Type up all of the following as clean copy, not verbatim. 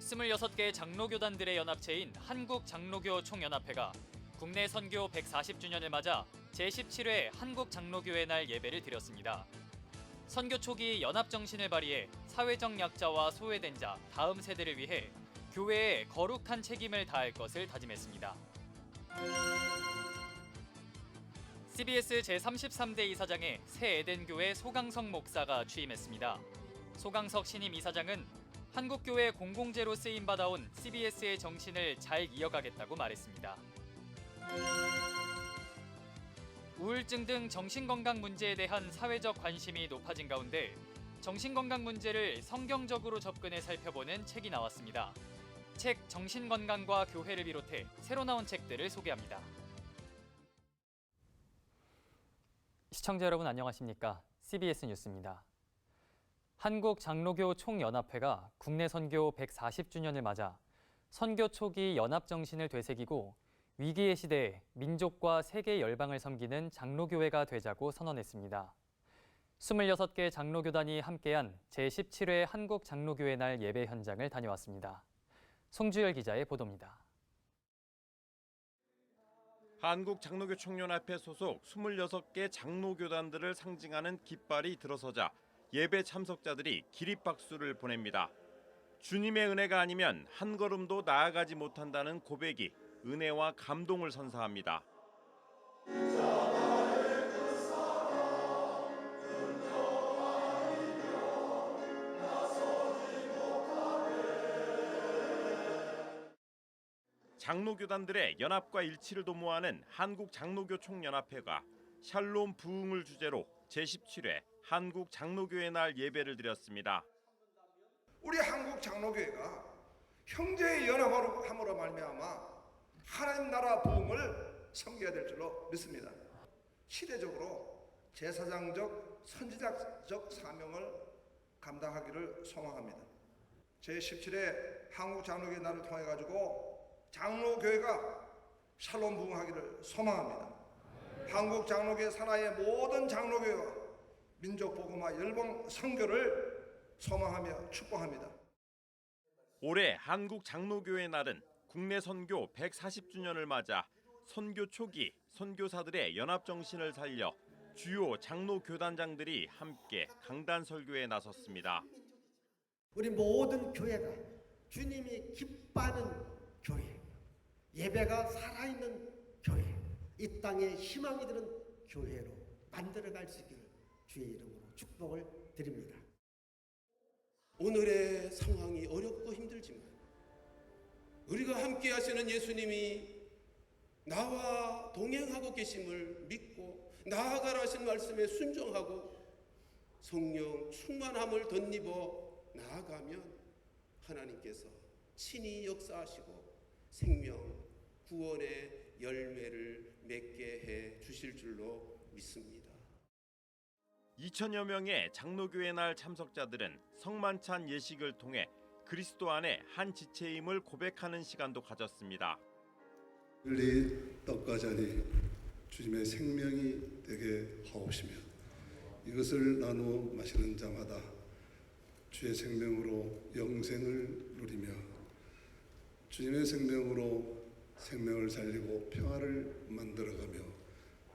26개 장로교단들의 연합체인 한국장로교 총연합회가 국내 선교 140주년을 맞아 제17회 한국장로교회 날 예배를 드렸습니다. 선교 초기 연합정신을 발휘해 사회적 약자와 소외된 자, 다음 세대를 위해 교회에 거룩한 책임을 다할 것을 다짐했습니다. CBS 제33대 이사장에 새 에덴교회 소강석 목사가 취임했습니다. 소강석 신임 이사장은 한국교회 공공재로 쓰임받아온 CBS의 정신을 잘 이어가겠다고 말했습니다. 우울증 등 정신건강 문제에 대한 사회적 관심이 높아진 가운데 정신건강 문제를 성경적으로 접근해 살펴보는 책이 나왔습니다. 책 정신건강과 교회를 비롯해 새로 나온 책들을 소개합니다. 시청자 여러분 안녕하십니까? CBS 뉴스입니다. 한국장로교 총연합회가 국내 선교 140주년을 맞아 선교 초기 연합정신을 되새기고 위기의 시대에 민족과 세계 열방을 섬기는 장로교회가 되자고 선언했습니다. 26개 장로교단이 함께한 제17회 한국장로교회 날 예배 현장을 다녀왔습니다. 송주열 기자의 보도입니다. 한국장로교 총연합회 소속 26개 장로교단들을 상징하는 깃발이 들어서자 예배 참석자들이 기립박수를 보냅니다. 주님의 은혜가 아니면 한 걸음도 나아가지 못한다는 고백이 은혜와 감동을 선사합니다. 장로교단들의 연합과 일치를 도모하는 한국장로교 총연합회가 샬롬 부흥을 주제로 제17회 한국장로교회 날 예배를 드렸습니다. 우리 한국장로교회가 형제의 연합함으로 말미암아 하나님 나라 부흥을 섬겨야 될 줄로 믿습니다. 시대적으로 제사장적, 선지자적 사명을 감당하기를 소망합니다. 제17회 한국장로교회 날을 통해 가지고 장로교회가 샬롬 부흥하기를 소망합니다. 한국장로교회 산하의 모든 장로교회와 민족복음화 열방 선교를 소망하며 축복합니다. 올해 한국장로교회 날은 국내 선교 140주년을 맞아 선교 초기 선교사들의 연합정신을 살려 주요 장로교단장들이 함께 강단 설교에 나섰습니다. 우리 모든 교회가 주님이 기뻐하는 교회, 예배가 살아있는 교회, 이 땅에 희망이 드는 교회로 만들어갈 수 있기를 주의 이름으로 축복을 드립니다. 오늘의 상황이 어렵고 힘들지만 우리가 함께 하시는 예수님이 나와 동행하고 계심을 믿고 나아가라 하신 말씀에 순종하고 성령 충만함을 덧입어 나아가면 하나님께서 친히 역사하시고 생명, 구원의 열매를 맺게 해 주실 줄로 믿습니다. 2천여 명의 장로교회 날 참석자들은 성만찬 예식을 통해 그리스도 안에 한 지체임을 고백하는 시간도 가졌습니다. 이 떡과 잔이 주님의 생명이 되게 하옵시며 이것을 나누어 마시는 자마다 주의 생명으로 영생을 누리며 주님의 생명으로 생명을 살리고 평화를 만들어가며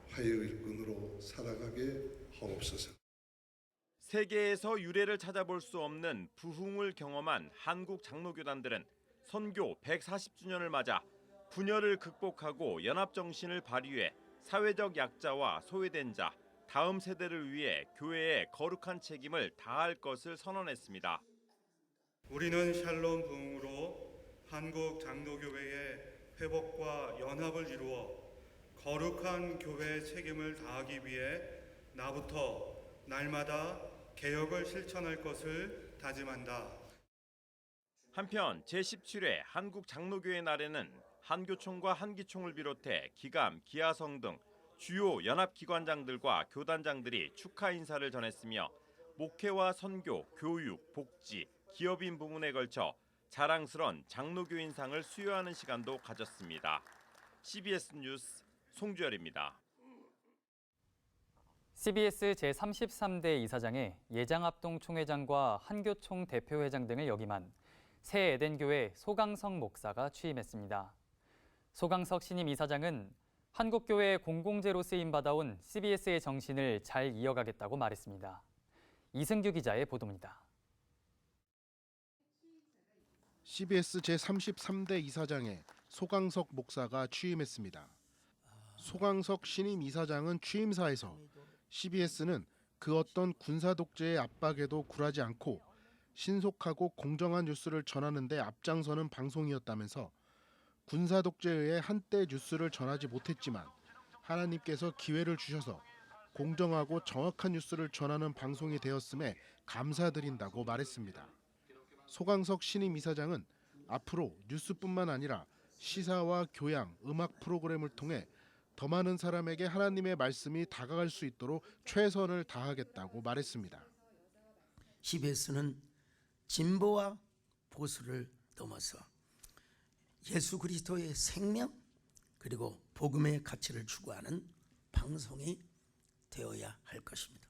화해의 일꾼으로 살아가게 하옵소서. 세계에서 유례를 찾아볼 수 없는 부흥을 경험한 한국 장로교단들은 선교 140주년을 맞아 분열을 극복하고 연합정신을 발휘해 사회적 약자와 소외된 자, 다음 세대를 위해 교회에 거룩한 책임을 다할 것을 선언했습니다. 우리는 샬롬 부흥으로 한국 장로교회의 회복과 연합을 이루어 거룩한 교회의 책임을 다하기 위해 나부터 날마다 개혁을 실천할 것을 다짐한다. 한편 제17회 한국장로교회 날에는 한교총과 한기총을 비롯해 기감, 기아성 등 주요 연합기관장들과 교단장들이 축하 인사를 전했으며 목회와 선교, 교육, 복지, 기업인 부문에 걸쳐 자랑스런 장로교인상을 수여하는 시간도 가졌습니다. CBS 뉴스 송주열입니다. CBS 제33대 이사장에 예장합동 총회장과 한교총 대표회장 등을 역임한 새 에덴교회 소강석 목사가 취임했습니다. 소강석 신임 이사장은 한국교회 공공재로 쓰임받아온 CBS의 정신을 잘 이어가겠다고 말했습니다. 이승규 기자의 보도입니다. CBS 제33대 이사장에 소강석 목사가 취임했습니다. 소강석 신임 이사장은 취임사에서 CBS는 그 어떤 군사 독재의 압박에도 굴하지 않고 신속하고 공정한 뉴스를 전하는 데 앞장서는 방송이었다면서 군사 독재에 의해 한때 뉴스를 전하지 못했지만 하나님께서 기회를 주셔서 공정하고 정확한 뉴스를 전하는 방송이 되었음에 감사드린다고 말했습니다. 소강석 신임 이사장은 앞으로 뉴스뿐만 아니라 시사와 교양, 음악 프로그램을 통해 더 많은 사람에게 하나님의 말씀이 다가갈 수 있도록 최선을 다하겠다고 말했습니다. CBS는 진보와 보수를 넘어서 예수 그리스도의 생명 그리고 복음의 가치를 추구하는 방송이 되어야 할 것입니다.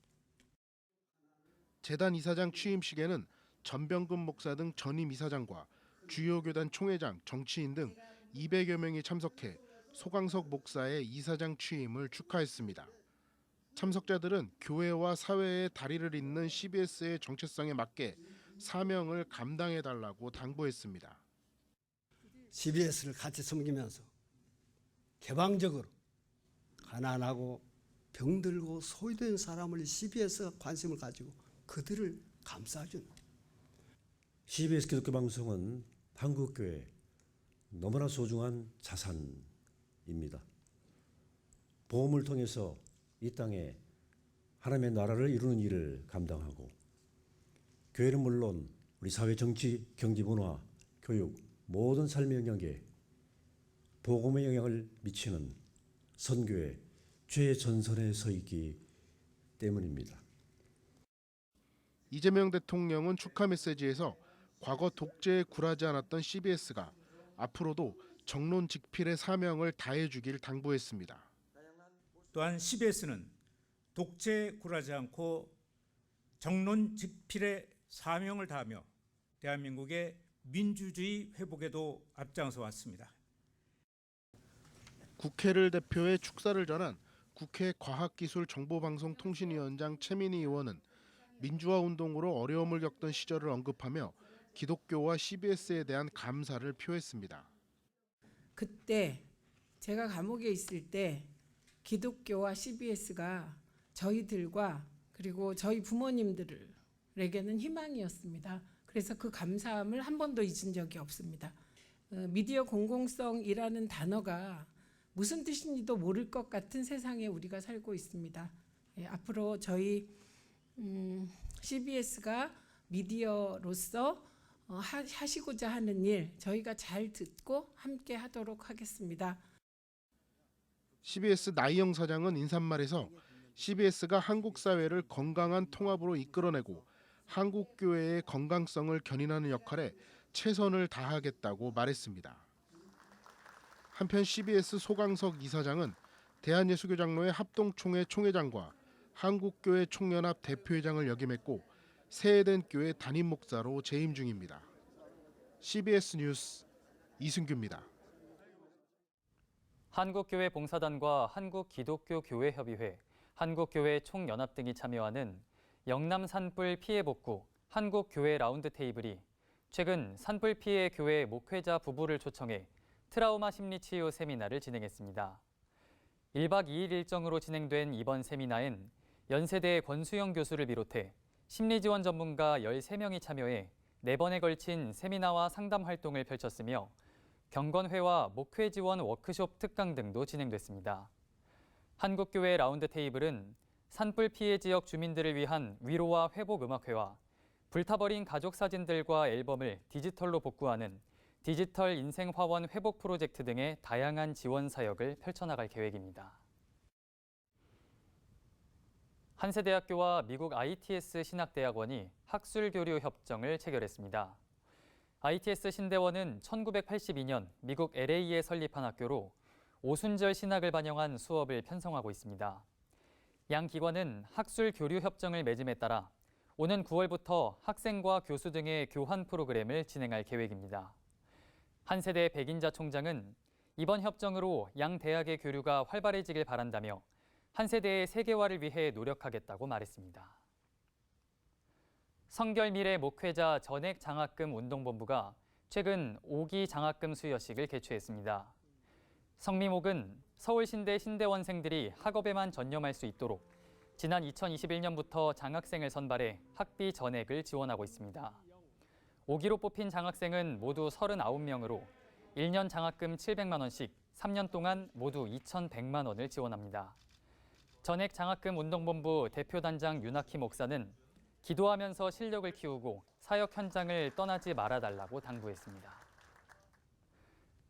재단 이사장 취임식에는 전병근 목사 등 전임 이사장과 주요 교단 총회장, 정치인 등 200여 명이 참석해 소강석 목사의 이사장 취임을 축하했습니다. 참석자들은 교회와 사회의 다리를 잇는 CBS의 정체성에 맞게 사명을 감당해달라고 당부했습니다. CBS를 같이 섬기면서 개방적으로 가난하고 병들고 소외된 사람을 CBS가 관심을 가지고 그들을 감싸준 CBS 기독교 방송은 한국교회 너무나 소중한 자산입니다. 복음을 통해서 이 땅에 하나님의 나라를 이루는 일을 감당하고 교회는 물론 우리 사회, 정치, 경제, 문화, 교육 모든 삶의 영역에 복음의 영향을 미치는 선교의 최전선에 서 있기 때문입니다. 이재명 대통령은 축하 메시지에서 과거 독재에 굴하지 않았던 CBS가 앞으로도 정론 직필의 사명을 다해주길 당부했습니다. 또한 CBS는 독재에 굴하지 않고 정론 직필의 사명을 다하며 대한민국의 민주주의 회복에도 앞장서 왔습니다. 국회를 대표해 축사를 전한 국회 과학기술정보방송통신위원장 최민희 의원은 민주화 운동으로 어려움을 겪던 시절을 언급하며 기독교와 CBS에 대한 감사를 표했습니다. 그때 제가 감옥에 있을 때 기독교와 CBS가 저희들과 그리고 저희 부모님들에게는 희망이었습니다. 그래서 그 감사함을 한 번도 잊은 적이 없습니다. 미디어 공공성이라는 단어가 무슨 뜻인지도 모를 것 같은 세상에 우리가 살고 있습니다. 앞으로 저희 CBS가 미디어로서 하시고자 하는 일 저희가 잘 듣고 함께 하도록 하겠습니다. CBS 나희영 사장은 인사말에서 CBS가 한국 사회를 건강한 통합으로 이끌어내고 한국 교회의 건강성을 견인하는 역할에 최선을 다하겠다고 말했습니다. 한편 CBS 소강석 이사장은 대한예수교장로회 합동총회 총회장과 한국교회 총연합 대표회장을 역임했고 새에덴 교회 담임 목사로 재임 중입니다. CBS 뉴스 이승규입니다. 한국교회 봉사단과 한국기독교교회협의회, 한국교회 총연합 등이 참여하는 영남 산불 피해 복구 한국교회 라운드 테이블이 최근 산불 피해 교회 목회자 부부를 초청해 트라우마 심리치유 세미나를 진행했습니다. 1박 2일 일정으로 진행된 이번 세미나엔 연세대 권수영 교수를 비롯해 심리지원 전문가 13명이 참여해 4번에 걸친 세미나와 상담 활동을 펼쳤으며 경건회와 목회 지원 워크숍 특강 등도 진행됐습니다. 한국교회 라운드 테이블은 산불 피해 지역 주민들을 위한 위로와 회복 음악회와 불타버린 가족 사진들과 앨범을 디지털로 복구하는 디지털 인생 화원 회복 프로젝트 등의 다양한 지원 사역을 펼쳐나갈 계획입니다. 한세대학교와 미국 ITS 신학대학원이 학술교류 협정을 체결했습니다. ITS 신대원은 1982년 미국 LA에 설립한 학교로 오순절 신학을 반영한 수업을 편성하고 있습니다. 양 기관은 학술교류 협정을 맺음에 따라 오는 9월부터 학생과 교수 등의 교환 프로그램을 진행할 계획입니다. 한세대 백인자 총장은 이번 협정으로 양 대학의 교류가 활발해지길 바란다며 한세대의 세계화를 위해 노력하겠다고 말했습니다. 성결미래 목회자 전액 장학금 운동본부가 최근 5기 장학금 수여식을 개최했습니다. 성미목은 서울신대 신대원생들이 학업에만 전념할 수 있도록 지난 2021년부터 장학생을 선발해 학비 전액을 지원하고 있습니다. 5기로 뽑힌 장학생은 모두 39명으로 1년 장학금 700만 원씩 3년 동안 모두 2,100만 원을 지원합니다. 전액 장학금 운동본부 대표단장 윤학희 목사는 기도하면서 실력을 키우고 사역 현장을 떠나지 말아달라고 당부했습니다.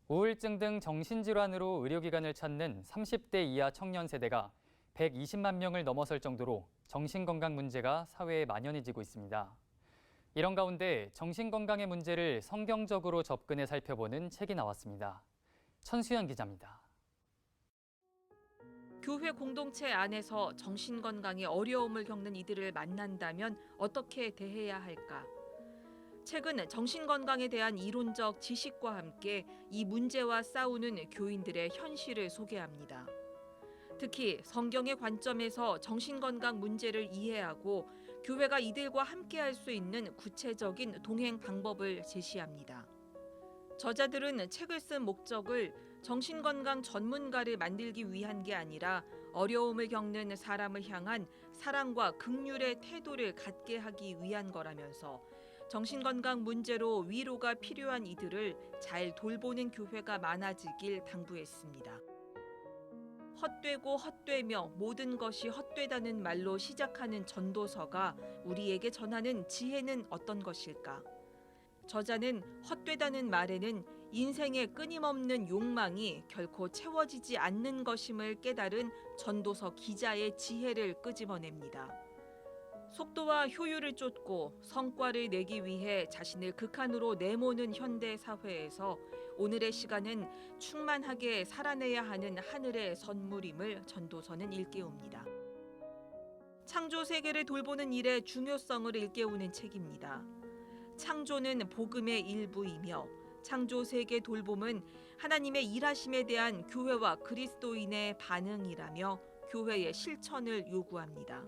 우울증 등 정신질환으로 의료기관을 찾는 30대 이하 청년 세대가 120만 명을 넘어설 정도로 정신건강 문제가 사회에 만연해지고 있습니다. 이런 가운데 정신건강의 문제를 성경적으로 접근해 살펴보는 책이 나왔습니다. 천수연 기자입니다. 교회 공동체 안에서 정신건강에 어려움을 겪는 이들을 만난다면 어떻게 대해야 할까? 책은 정신건강에 대한 이론적 지식과 함께 이 문제와 싸우는 교인들의 현실을 소개합니다. 특히 성경의 관점에서 정신건강 문제를 이해하고 교회가 이들과 함께할 수 있는 구체적인 동행 방법을 제시합니다. 저자들은 책을 쓴 목적을 정신건강 전문가를 만들기 위한 게 아니라 어려움을 겪는 사람을 향한 사랑과 긍휼의 태도를 갖게 하기 위한 거라면서 정신건강 문제로 위로가 필요한 이들을 잘 돌보는 교회가 많아지길 당부했습니다. 헛되고 헛되며 모든 것이 헛되다는 말로 시작하는 전도서가 우리에게 전하는 지혜는 어떤 것일까? 저자는 헛되다는 말에는 인생의 끊임없는 욕망이 결코 채워지지 않는 것임을 깨달은 전도서 기자의 지혜를 끄집어냅니다. 속도와 효율을 쫓고 성과를 내기 위해 자신을 극한으로 내모는 현대 사회에서 오늘의 시간은 충만하게 살아내야 하는 하늘의 선물임을 전도서는 일깨웁니다. 창조 세계를 돌보는 일의 중요성을 일깨우는 책입니다. 창조는 복음의 일부이며 창조 세계 돌봄은 하나님의 일하심에 대한 교회와 그리스도인의 반응이라며 교회의 실천을 요구합니다.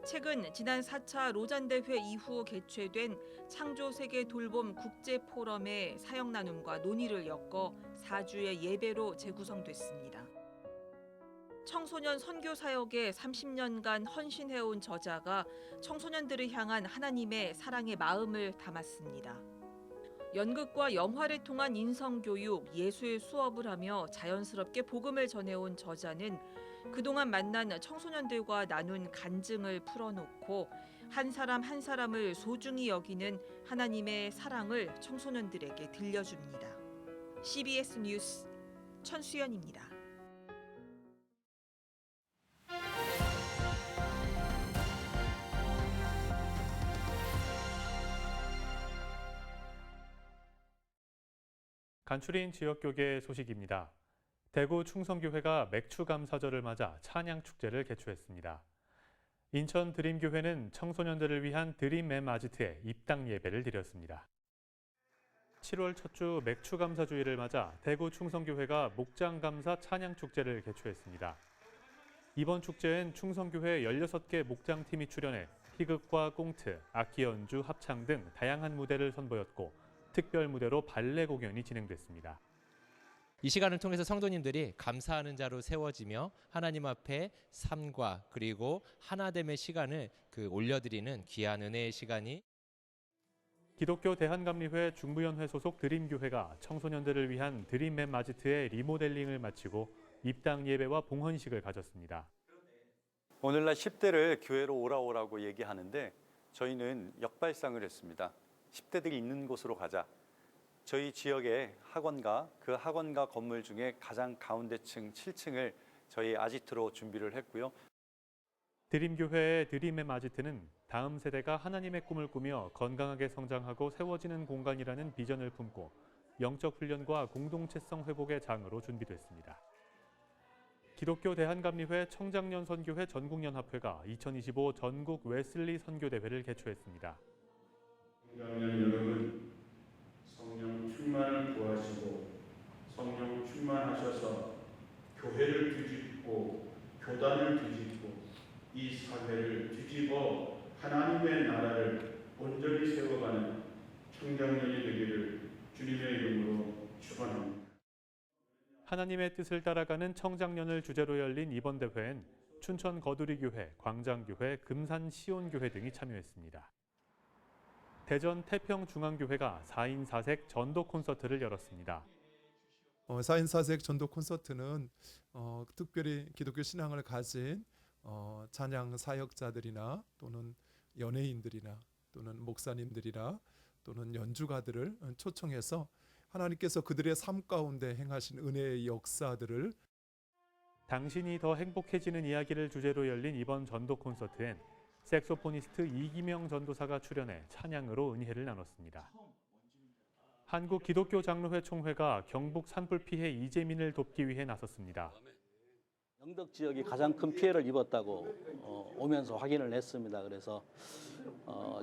책은 지난 4차 로잔대회 이후 개최된 창조세계 돌봄 국제포럼의 사역나눔과 논의를 엮어 4주의 예배로 재구성됐습니다. 청소년 선교사역에 30년간 헌신해온 저자가 청소년들을 향한 하나님의 사랑의 마음을 담았습니다. 연극과 영화를 통한 인성교육, 예술 수업을 하며 자연스럽게 복음을 전해온 저자는 그동안 만난 청소년들과 나눈 간증을 풀어놓고 한 사람 한 사람을 소중히 여기는 하나님의 사랑을 청소년들에게 들려줍니다. CBS 뉴스 천수연입니다. 간추린 지역교계 소식입니다. 대구 충성교회가 맥추감사절을 맞아 찬양축제를 개최했습니다. 인천 드림교회는 청소년들을 위한 드림맵아지트에 입당 예배를 드렸습니다. 7월 첫 주 맥추감사주일을 맞아 대구 충성교회가 목장감사 찬양축제를 개최했습니다. 이번 축제엔 충성교회 16개 목장팀이 출연해 희극과 꽁트, 악기 연주, 합창 등 다양한 무대를 선보였고 특별 무대로 발레 공연이 진행됐습니다. 이 시간을 통해서 성도님들이 감사하는 자로 세워지며 하나님 앞에 삶과 그리고 하나됨의 시간을 올려드리는 귀한 은혜의 시간이 기독교 대한감리회 중부연회 소속 드림교회가 청소년들을 위한 드림맵아지트의 리모델링을 마치고 입당 예배와 봉헌식을 가졌습니다. 오늘날 10대를 교회로 오라고 얘기하는데 저희는 역발상을 했습니다. 10대들이 있는 곳으로 가자. 저희 지역의 학원과 그 학원과 건물 중에 가장 가운데층 7층을 저희 아지트로 준비를 했고요. 드림교회의 드림맵아지트는 다음 세대가 하나님의 꿈을 꾸며 건강하게 성장하고 세워지는 공간이라는 비전을 품고 영적 훈련과 공동체성 회복의 장으로 준비됐습니다. 기독교 대한감리회 청장년 선교회 전국연합회가 2025 전국 웨슬리 선교대회를 개최했습니다. 청장년 여러분, 성령 충만을 구하시고 성령 충만하셔서 교회를 뒤집고 교단을 뒤집고 이 사회를 뒤집어 하나님의 나라를 온전히 세워가는 청장년이 되기를 주님의 이름으로 축원합니다. 하나님의 뜻을 따라가는 청장년을 주제로 열린 이번 대회엔 춘천 거두리교회, 광장교회, 금산 시온교회 등이 참여했습니다. 대전 태평중앙교회가 4인 4색 전도 콘서트를 열었습니다. 4인 4색 전도 콘서트는 특별히 기독교 신앙을 가진 찬양 사역자들이나 또는 연예인들이나 또는 목사님들이나 또는 연주가들을 초청해서 하나님께서 그들의 삶 가운데 행하신 은혜의 역사들을 당신이 더 행복해지는 이야기를 주제로 열린 이번 전도 콘서트엔 색소포니스트 이기명 전도사가 출연해 찬양으로 은혜를 나눴습니다. 한국기독교장로회 총회가 경북 산불 피해 이재민을 돕기 위해 나섰습니다. 영덕 지역이 가장 큰 피해를 입었다고 오면서 확인을 했습니다. 그래서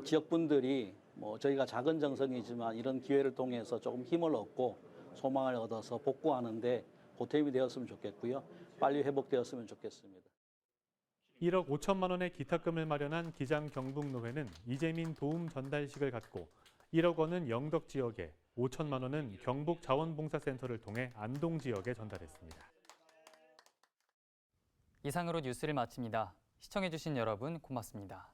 지역 분들이 저희가 작은 정성이지만 이런 기회를 통해서 조금 힘을 얻고 소망을 얻어서 복구하는데 보탬이 되었으면 좋겠고요. 빨리 회복되었으면 좋겠습니다. 1억 5천만 원의 기탁금을 마련한 기장 경북노회는 이재민 도움 전달식을 갖고 1억 원은 영덕 지역에, 5천만 원은 경북 자원봉사센터를 통해 안동 지역에 전달했습니다. 이상으로 뉴스를 마칩니다. 시청해주신 여러분 고맙습니다.